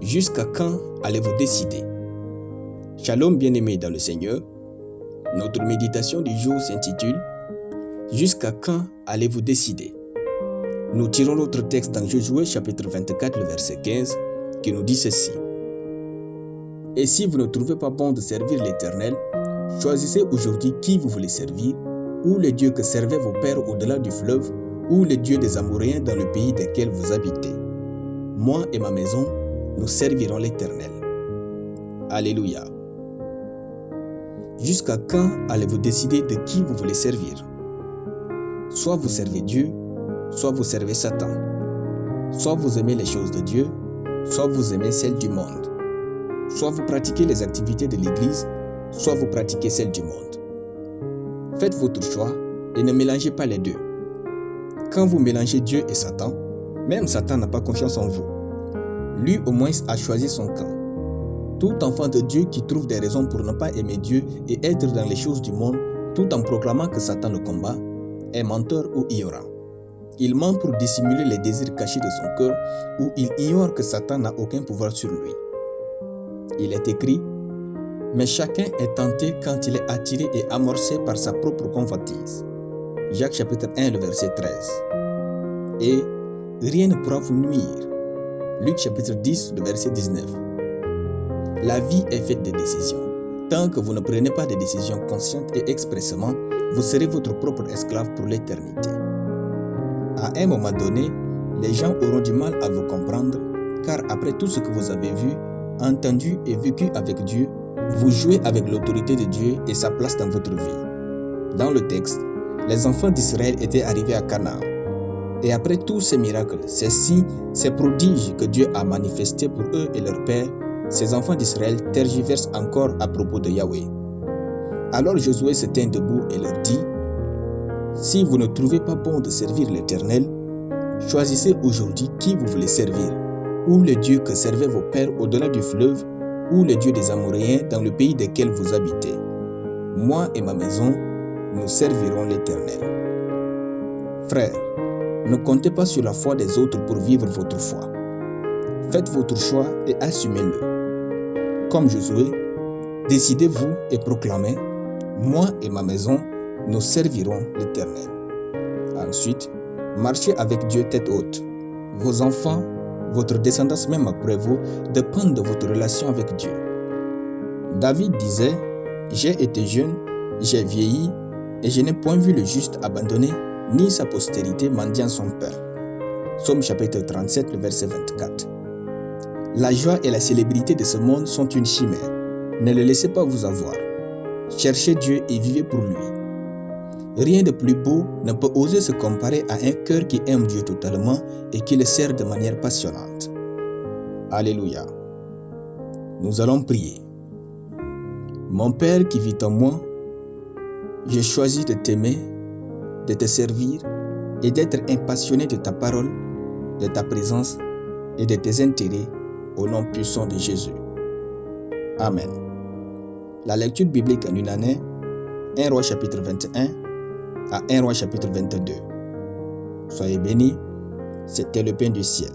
Jusqu'à quand allez-vous décider? Shalom bien-aimés dans le Seigneur. Notre méditation du jour s'intitule « Jusqu'à quand allez-vous décider ?» Nous tirons notre texte dans Josué chapitre 24, le verset 15, qui nous dit ceci. « Et si vous ne trouvez pas bon de servir l'Éternel, choisissez aujourd'hui qui vous voulez servir, ou les dieux que servaient vos pères au-delà du fleuve, ou les dieux des Amoréens dans le pays desquels vous habitez. Moi et ma maison, nous servirons l'Éternel. » Alléluia. Jusqu'à quand allez-vous décider de qui vous voulez servir? Soit vous servez Dieu, soit vous servez Satan. Soit vous aimez les choses de Dieu, soit vous aimez celles du monde. Soit vous pratiquez les activités de l'Église, soit vous pratiquez celles du monde. Faites votre choix et ne mélangez pas les deux. Quand vous mélangez Dieu et Satan, même Satan n'a pas confiance en vous. Lui au moins a choisi son camp. Tout enfant de Dieu qui trouve des raisons pour ne pas aimer Dieu et être dans les choses du monde, tout en proclamant que Satan le combat, est menteur ou ignorant. Il ment pour dissimuler les désirs cachés de son cœur ou il ignore que Satan n'a aucun pouvoir sur lui. Il est écrit, « Mais chacun est tenté quand il est attiré et amorcé par sa propre convoitise. » Jacques chapitre 1, le verset 13. Et « Rien ne pourra vous nuire. » Luc chapitre 10, le verset 19. La vie est faite de décisions. Tant que vous ne prenez pas de décisions conscientes et expressément, vous serez votre propre esclave pour l'éternité. À un moment donné, les gens auront du mal à vous comprendre, car après tout ce que vous avez vu, entendu et vécu avec Dieu, vous jouez avec l'autorité de Dieu et sa place dans votre vie. Dans le texte, les enfants d'Israël étaient arrivés à Canaan. Et après tous ces miracles, ces signes, ces prodiges que Dieu a manifestés pour eux et leur père, ces enfants d'Israël tergiversent encore à propos de Yahweh. Alors Josué se tint debout et leur dit, « Si vous ne trouvez pas bon de servir l'Éternel, choisissez aujourd'hui qui vous voulez servir, ou les dieux que servaient vos pères au-delà du fleuve, ou les dieux des Amoréens dans le pays desquels vous habitez. Moi et ma maison, nous servirons l'Éternel. » Frères, ne comptez pas sur la foi des autres pour vivre votre foi. Faites votre choix et assumez-le. Comme Josué, décidez-vous et proclamez, « Moi et ma maison, nous servirons l'Éternel. » Ensuite, marchez avec Dieu tête haute. Vos enfants, votre descendance même après vous, dépendent de votre relation avec Dieu. David disait, « J'ai été jeune, j'ai vieilli, et je n'ai point vu le juste abandonné, ni sa postérité mendiant son pain. » Psaume chapitre 37, le verset 24. La joie et la célébrité de ce monde sont une chimère. Ne le laissez pas vous avoir. Cherchez Dieu et vivez pour lui. Rien de plus beau ne peut oser se comparer à un cœur qui aime Dieu totalement et qui le sert de manière passionnante. Alléluia. Nous allons prier. Mon Père qui vit en moi, je choisis de t'aimer, de te servir et d'être impassionné de ta parole, de ta présence et de tes intérêts au nom puissant de Jésus. Amen. La lecture biblique en une année, 1 Roi chapitre 21 à 1 Roi chapitre 22. Soyez bénis, c'était le pain du ciel.